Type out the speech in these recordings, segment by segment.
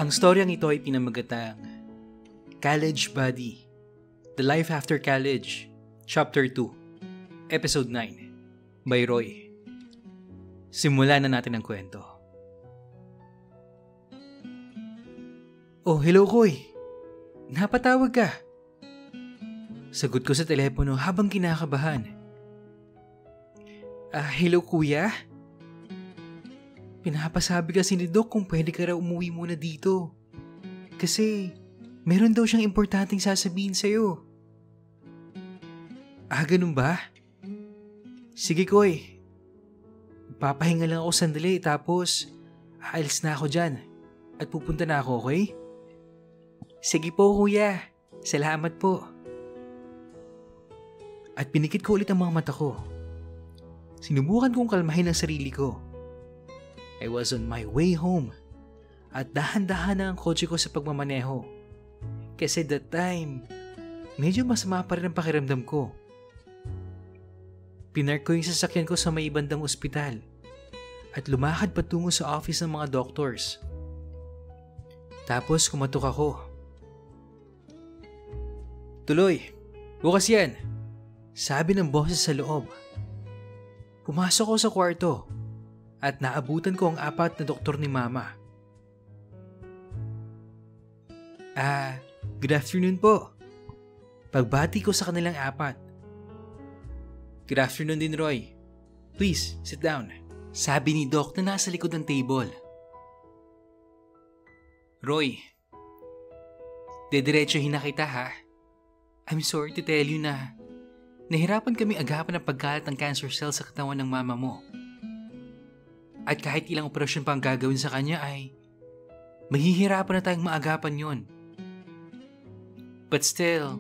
Ang storyang ito ay pinamagatang College Buddy, The Life After College, Chapter 2, Episode 9, by Roy. Simulan na natin ang kwento. Oh, hello Koy. Napatawag ka. Sagot ko sa telepono habang kinakabahan. Hello kuya? Pinapasabi kasi ni Doc kung pwede ka raw umuwi muna dito. Kasi meron daw siyang importanteng sasabihin sa'yo. Ganun ba? Sige Koy. Papahinga lang ako sandali tapos aalis na ako dyan. At pupunta na ako, okay? Sige po kuya. Salamat po. At pinikit ko ulit ang mga mata ko. Sinubukan kong kalmahin ang sarili ko. I was on my way home at dahan-dahan na ang kotse ko sa pagmamaneho. Kasi that time, medyo masama pa rin ang pakiramdam ko. Pinark ko yung sasakyan ko sa may bandang ospital at lumakad patungo sa office ng mga doctors. Tapos kumatok ako. Tuloy, bukas yan, sabi ng boses sa loob. Pumasok ko sa kwarto at naabutan ko ang 4 na doktor ni Mama. Good afternoon po. Pagbati ko sa kanilang 4. Good afternoon din Roy. Please, sit down. Sabi ni Doc na nasa likod ng table. Roy, dediretsohin na kita ha. I'm sorry to tell you na nahirapan kami agapan ang pagkalat ng cancer cell sa katawan ng mama mo. At kahit ilang operasyon pa ang gagawin sa kanya ay mahihirapan na tayong maagapan yon. But still,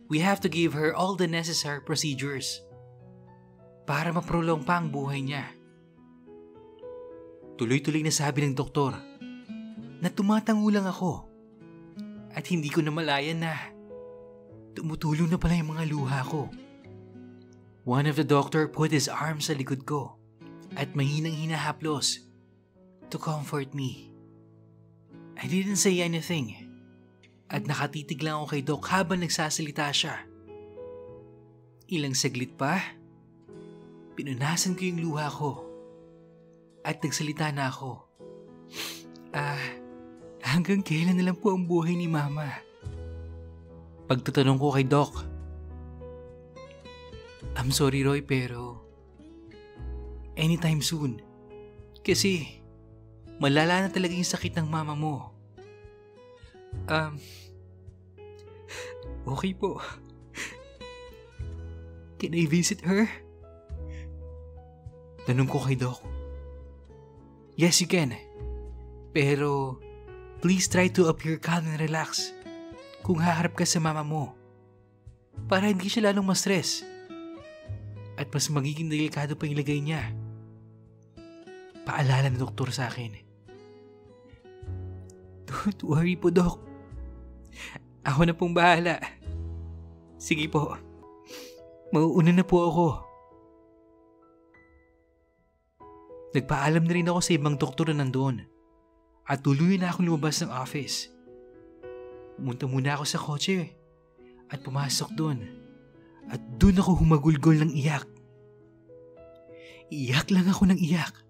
we have to give her all the necessary procedures para maprolong pa ang buhay niya. Tuloy-tuloy na sabi ng doktor na tumatango lang ako at hindi ko na malayan na tumutulong na pala yung mga luha ko. One of the doctor put his arm sa likod ko at mahinang hinahaplos to comfort me. I didn't say anything at nakatitig lang ako kay Doc habang nagsasalita siya. Ilang saglit pa, pinunasan ko yung luha ko at nagsalita na ako. Hanggang kailan na lang po ang buhay ni Mama? Pagtatanong ko kay Doc, I'm sorry Roy pero anytime soon. Kasi malala na talaga yung sakit ng mama mo. Okay po. Can I visit her? Tanong ko kay Doc. Yes you can. Pero please try to appear calm and relax kung haharap ka sa mama mo para hindi siya lalong ma-stress at mas magiging delikado pa yung lagay niya. Paalala ng doktor sa akin. Don't worry po, Doc. Ako na pong bahala. Sige po. Mauuna na po ako. Nagpaalam na rin ako sa ibang doktor na nandoon at tuloy na akong lumabas ng office. Pumunta muna ako sa kotse at pumasok doon. At doon ako humagulgol ng iyak. Iyak lang ako ng iyak.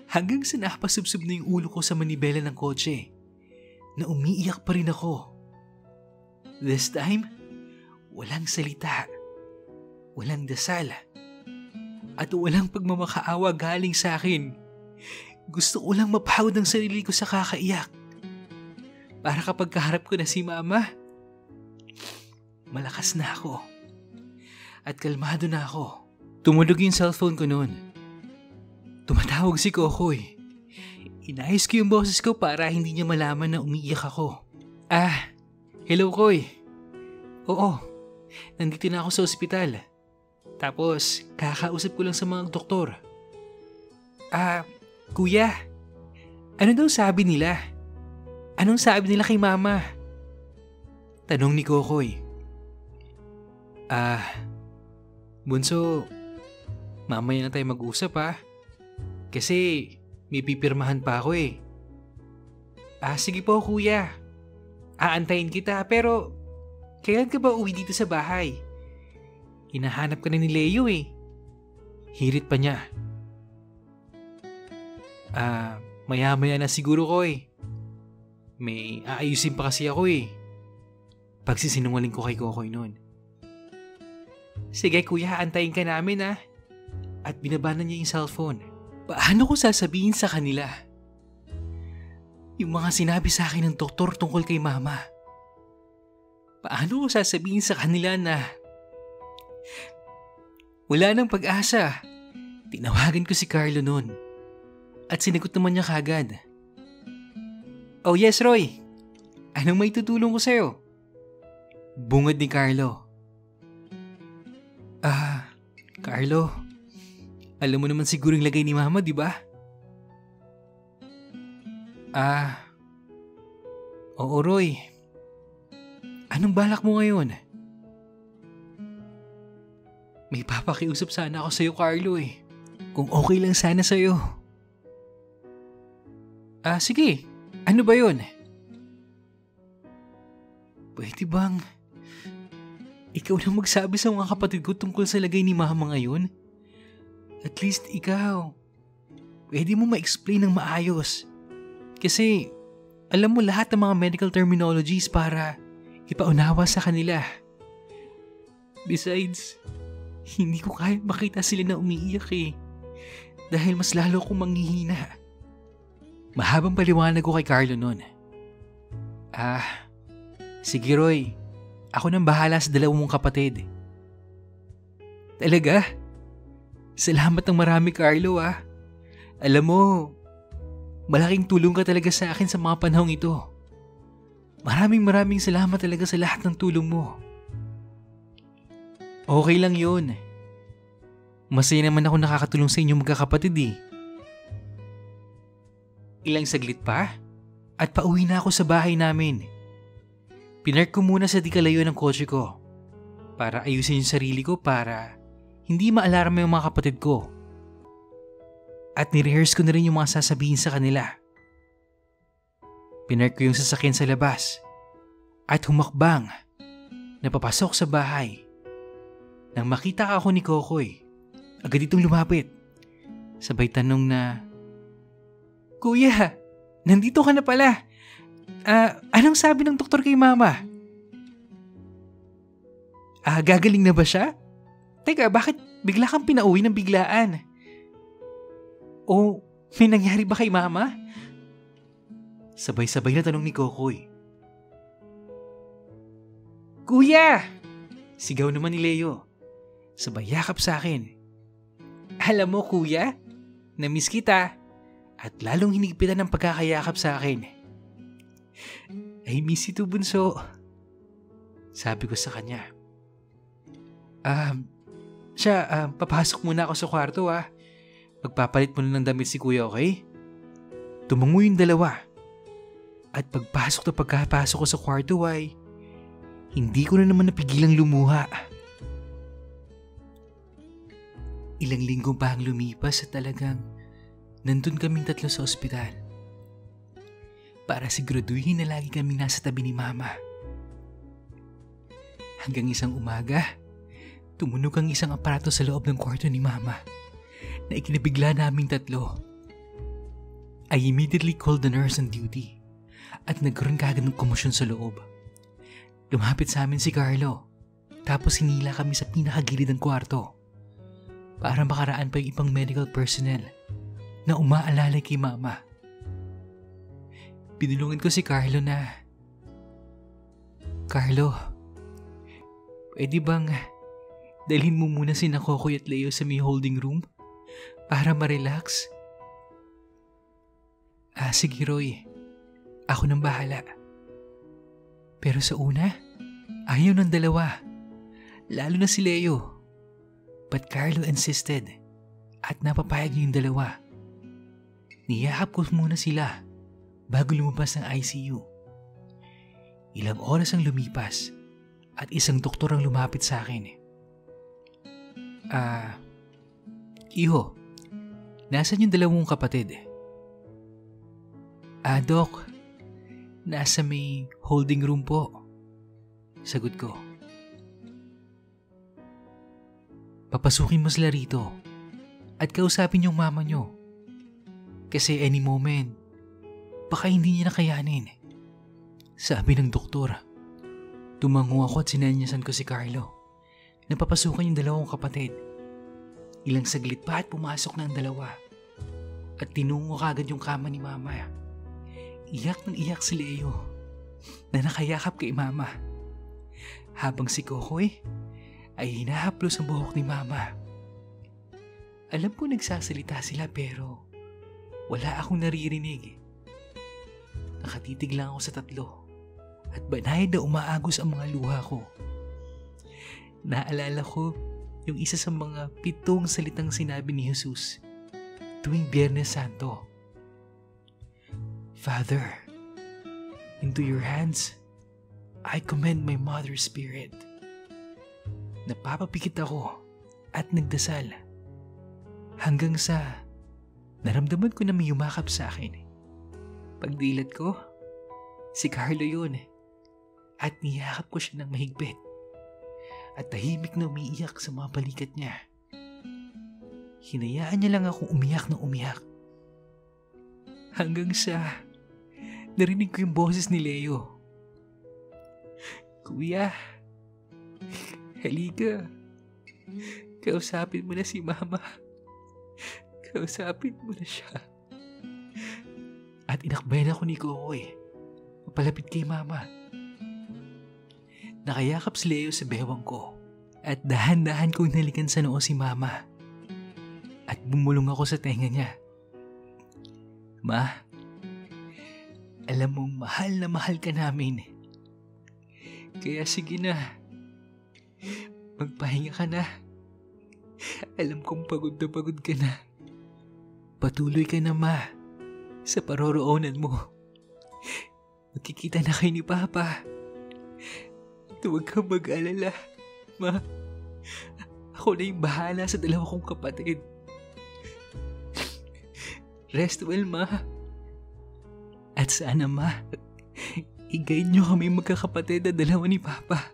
Hanggang sa napasubsob na yung ulo ko sa manibela ng kotse na umiiyak pa rin ako. This time, walang salita, walang dasal, at walang pagmamakaawa galing sa akin. Gusto ko lang mapahawad ang sarili ko sa kakaiyak. Para kapag kaharap ko na si Mama, malakas na ako. At kalmado na ako. Tumulog yung cellphone ko noon. Tumatawag si Kokoy. Inayos ko yung boses ko para hindi niya malaman na umiiyak ako. Hello Koy. Oo, nandito na ako sa ospital. Tapos, kakausap ko lang sa mga doktor. Kuya, ano daw sabi nila? Anong sabi nila kay Mama? Tanong ni Kokoy. Bunso, mamaya na tayo mag-usap ha. Kasi may pipirmahan pa ako eh. Sige po kuya. Aantayin kita pero kailan ka ba uwi dito sa bahay? Hinahanap ka na ni Leo eh. Hirit pa niya. Maya-maya na siguro ko eh. May aayusin pa kasi ako eh. Pagsisinungaling ko kay Kokoy noon. Sige kuya, antayin ka namin ah. At binabanan niya yung cellphone. Paano ko sasabihin sa kanila yung mga sinabi sa akin ng doktor tungkol kay mama? Paano ko sasabihin sa kanila na wala nang pag-asa? Tinawagan ko si Carlo noon at sinagot naman niya kagad. Oh yes Roy, anong may tutulong ko sa'yo? Bungad ni Carlo. Carlo, alam mo naman siguro yung lagay ni mama, di ba? Oo Roy. Anong balak mo ngayon? May papakiusap sana ako sa'yo Carlo eh. Kung okay lang sana sa'yo. Sige. Ano ba yun? Pwede bang ikaw na magsabi sa mga kapatid ko tungkol sa lagay ni mama ngayon? At least ikaw. Pwede mo ma-explain ng maayos. Kasi alam mo lahat ng mga medical terminologies para ipaunawa sa kanila. Besides, hindi ko kaya makita sila na umiiyak eh. Dahil mas lalo akong manghihina. Mahabang paliwanag ko kay Carlo noon. Sige Roy. Ako nang bahala sa dalawang mong kapatid. Talaga? Salamat ng marami Carlo ah. Alam mo, malaking tulong ka talaga sa akin sa mga panahong ito. Maraming salamat talaga sa lahat ng tulong mo. Okay lang yun. Masaya naman ako nakakatulong sa inyong magkakapatid eh. Ilang saglit pa at pauwi na ako sa bahay namin. Pinark ko muna sa di kalayo ng kotse ko para ayusin yung sarili ko para hindi maalarma yung mga kapatid ko. At nirehearse ko na rin yung mga sasabihin sa kanila. Pinark ko yung sasakyan sa labas at humakbang na papasok sa bahay. Nang makita ako ni Kokoy, agad itong lumapit. Sabay tanong na, Kuya, nandito ka na pala. Anong sabi ng doktor kay mama? Gagaling na ba siya? Teka, bakit bigla kang pinauwi ng biglaan? O may nangyari ba kay mama? Sabay-sabay na tanong ni Kokoy. Kuya! Sigaw naman ni Leo. Sabay yakap sa akin. Alam mo kuya, na-miss kita at lalong hinigpitan ng pagkakayakap sa akin. I miss you too, bunso. Sabi ko sa kanya. Papasok muna ako sa kwarto ah. Magpapalit muna ng damit si kuya, okay? Tumungo yung dalawa. At pagkapasok ko sa kwarto ay hindi ko na naman napigilang lumuha. Ilang linggo pa ang lumipas at talagang nandun kaming tatlo sa ospital. Para siguraduhin na lagi kami nasa tabi ni mama. Hanggang isang umaga, tumunog ang isang aparato sa loob ng kwarto ni mama na ikinabigla naming tatlo. I immediately called the nurse on duty at nagkaroon kaagad ng komosyon sa loob. Lumapit sa amin si Carlo tapos hinila kami sa pinakagilid ng kwarto para makaraan pa yung ibang medical personnel na umaalalay kay mama. Pinulungan ko si Carlo na, Carlo, pwede bang dalhin mo muna sina Kokoy at Leo sa may holding room para ma-relax? Sige Roy, ako nang bahala. Pero sa una, ayaw ng dalawa, lalo na si Leo. But Carlo insisted at napapayag yung dalawa. Niyahap ko muna sila bago lumabas ng ICU. Ilang oras ang lumipas at isang doktor ang lumapit sa akin. Iho, nasan yung dalawang kapatid? Dok, Nasa may holding room po. Sagot ko. Papasukin mo sila rito at kausapin yung mama nyo. Kasi any moment, baka hindi niya nakayanin. Sabi ng doktor. Tumango ako at sinanyasan ko si Carlo. Napapasukan yung dalawang kapatid. Ilang saglit pa at pumasok na ang dalawa. At tinungo kagad yung kama ni mama. Iyak ng iyak si Leo na nakayakap kay mama. Habang si Kokoy ay hinahaplos ang buhok ni mama. Alam ko nagsasalita sila pero wala akong naririnig. Nakatitig lang ako sa tatlo at banayad na umaagos ang mga luha ko. Naalala ko yung isa sa mga 7 salitang sinabi ni Jesus tuwing Biyernes Santo. Father, into your hands, I commend my mother's spirit. Napapapikit ako at nagdasal hanggang sa naramdaman ko na may yumakap sa akin. Pagdilat ko, si Carlo yun at niyakap ko siya ng mahigpit at tahimik na umiiyak sa mga balikat niya. Hinayaan niya lang akong umiyak ng umiyak hanggang sa narinig ko yung boses ni Leo. Kuya, halika. Kausapin mo na si mama. Kausapin mo na siya. At inakbayan ako ni Kokoy. Mapalapit kay mama. Nakayakap si Leo sa bewang ko. At dahan-dahan kong nalikan sa noo si mama. At bumulong ako sa tenga niya. Ma, alam mong mahal na mahal ka namin. Kaya sige na. Magpahinga ka na. Alam kong pagod ka na. Patuloy ka na, ma, sa paroroonan mo. Magkikita na kayo ni Papa. Huwag kang mag-alala, ma. Ako na yung bahala sa dalawa kong kapatid. Rest well, ma. At sana, ma, i-guide nyo kami magkakapatid na dalawa ni Papa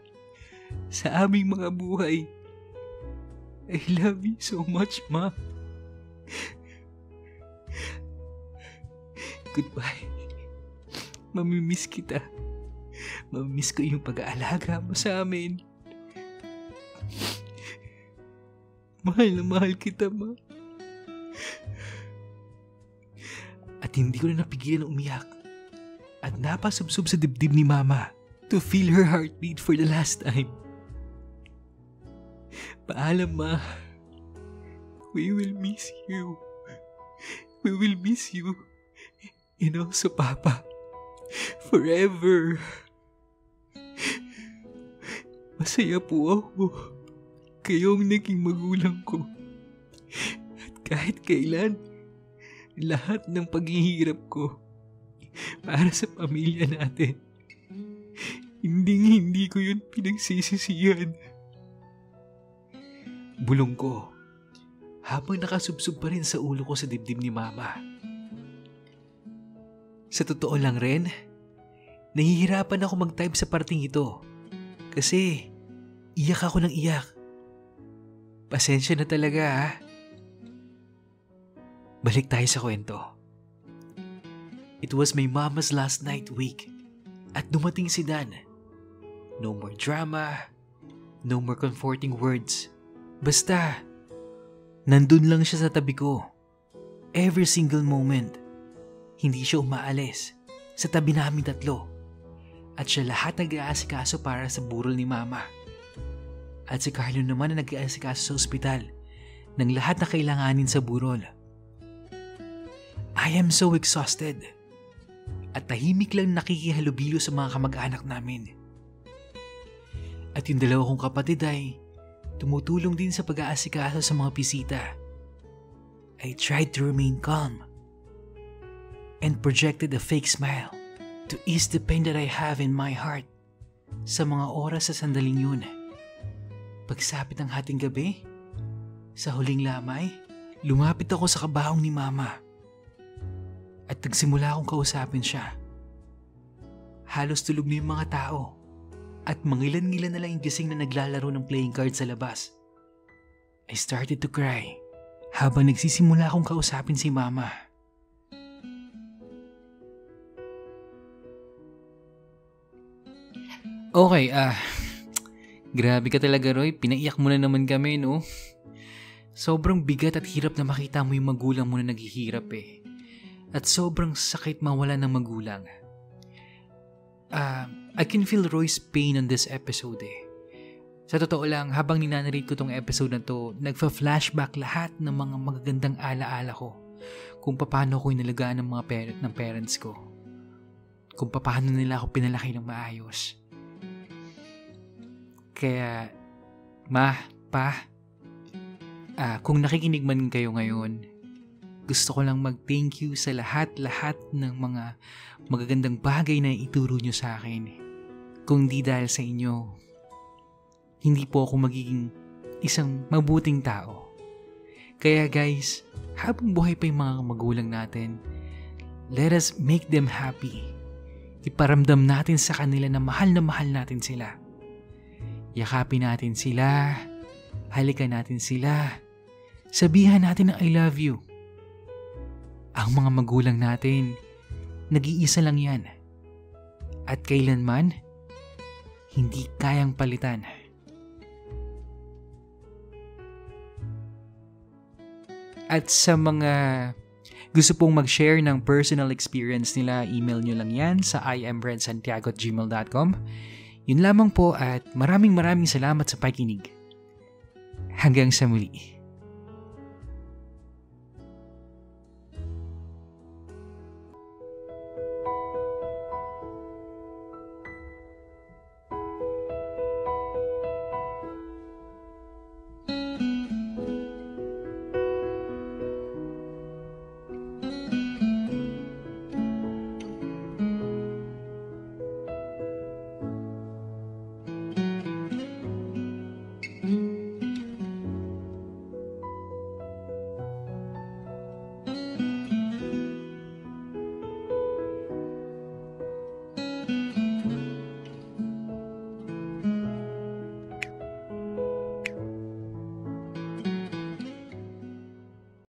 sa aming mga buhay. I love you so much, ma. Goodbye. Mamimiss kita. Mamimiss ko yung pag-aalaga mo sa amin. Mahal na mahal kita, ma. At hindi ko na napigilan umiyak. At napasubsob sa dibdib ni mama to feel her heartbeat for the last time. Paalam, ma. We will miss you. We will miss you. And also, Papa. Forever. Masaya po ako. Kayong naging magulang ko. At kahit kailan, lahat ng paghihirap ko para sa pamilya natin. Hindi ko yun pinagsisisihan. Bulong ko habang nakasubsob pa rin sa ulo ko sa dibdib ni Mama. Sa totoo lang rin, nahihirapan ako mag-type sa parting ito kasi iyak ako ng iyak. Pasensya na talaga, ha? Balik tayo sa kwento. It was my mama's last night week at dumating si Dan. No more drama, no more comforting words. Basta, nandun lang siya sa tabi ko. Every single moment. Hindi siya umaalis sa tabi namin tatlo. At siya lahat nag-aasikaso para sa burol ni Mama. At si Carlo naman na nag-aasikaso sa ospital ng lahat na kailanganin sa burol. I am so exhausted. At tahimik lang nakikihalubilo sa mga kamag-anak namin. At yung dalawa kong kapatid ay tumutulong din sa pag-aasikaso sa mga bisita. I tried to remain calm and projected a fake smile to ease the pain that I have in my heart sa mga oras sa sandaling yun. Pagsapit ng hating gabi, sa huling lamay, lumapit ako sa kabaong ni Mama at nagsimula akong kausapin siya. Halos tulog na yung mga tao. At mangilan-ngilan na lang yung gising na naglalaro ng playing card sa labas. I started to cry habang nagsisimula akong kausapin si Mama. Okay, grabe ka talaga, Roy. Pinaiyak mo na naman kami, no? Sobrang bigat at hirap na makita mo yung magulang mo na naghihirap eh. At sobrang sakit mawala ng magulang. I can feel Roy's pain on this episode eh. Sa totoo lang, habang ninanarate ko tong episode na to, nagfa-flashback lahat ng mga magagandang alaala ko. Kung paano ko inalagaan ng mga parents ko. Kung paano nila ako pinalaki ng maayos. Kaya, Ma, Pa, kung nakikinig man kayo ngayon, gusto ko lang mag-thank you sa lahat-lahat ng mga magagandang bagay na ituro nyo sa akin. Kung di dahil sa inyo, hindi po ako magiging isang mabuting tao. Kaya guys, habang buhay pa yung mga magulang natin, let us make them happy. Iparamdam natin sa kanila na mahal natin sila. Yakapin natin sila, halikan natin sila, sabihan natin na I love you. Ang mga magulang natin, nag-iisa lang yan. At kailanman, hindi kayang palitan. At sa mga gusto pong mag-share ng personal experience nila, email nyo lang yan sa iambrentsantiago@gmail.com. Yun lamang po at maraming salamat sa pakikinig. Hanggang sa muli.